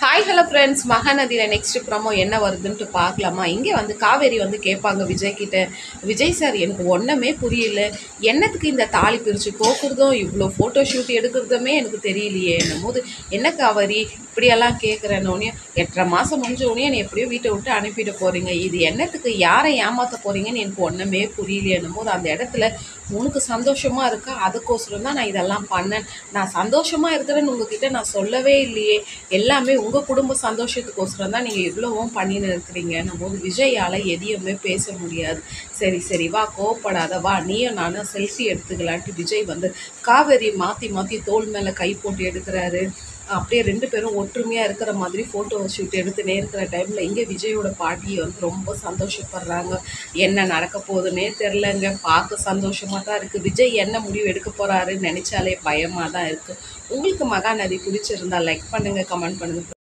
Hi hello friends, மகாநதியில் next promo என்ன வருதுன்ட்டு பார்க்கலாமா? இங்கே வந்து காவேரி வந்து கேட்பாங்க விஜய் கிட்ட, விஜய் சார் எனக்கு ஒன்றுமே புரியல, என்னத்துக்கு இந்த தாலி பிரித்து கோக்குறதும் இவ்வளோ ஃபோட்டோ ஷூட் எடுக்கிறதுமே எனக்கு தெரியலையே என்னும் போது, என்ன காவேரி இப்படியெல்லாம் கேட்குறேன்னொடனே 8.5 மாதம் முடிஞ்சோடனே என்னை எப்படியோ வீட்டை விட்டு அனுப்பிட்டு போகிறீங்க, இது என்னத்துக்கு யாரை ஏமாற்ற போகிறீங்கன்னு எனக்கு ஒன்றுமே புரியலையேன்னும் போது, அந்த இடத்துல உனக்கு சந்தோஷமாக இருக்கா, அதுக்கோசரம் தான் நான் இதெல்லாம் பண்ணேன், நான் சந்தோஷமாக இருக்கிறேன்னு உங்ககிட்ட நான் சொல்லவே இல்லையே, எல்லாமே உங்கள் குடும்ப சந்தோஷத்துக்கோசரம் தான் நீங்கள் இவ்வளவும் பண்ணின்னு இருக்கிறீங்கன்னும் போது விஜயால் எதையுமே பேச முடியாது. சரி சரி வா, கோவப்படாத வா, நீயும் நானும் செல்ஃபி எடுத்துக்கலான்ட்டு விஜய் வந்து காவேரி மாற்றி மாற்றி தோள் மேலே கை போட்டு எடுக்கிறாரு. அப்படியே 2 பேரும் ஒற்றுமையாக இருக்கிற மாதிரி ஃபோட்டோ ஷூட் எடுத்துகிட்டே இருக்கிற டைமில் இங்கே விஜயோட பாட்டி வந்து ரொம்ப சந்தோஷப்படுறாங்க. என்ன நடக்க போகுதுன்னே தெரிலங்க, பார்க்க சந்தோஷமாக தான் இருக்குது. விஜய் என்ன முடிவு எடுக்க போகிறாருன்னு நினச்சாலே பயமாக தான் இருக்குது. உங்களுக்கு மகாநதி பிடிச்சிருந்தா லைக் பண்ணுங்கள், கமெண்ட் பண்ணுங்கள்.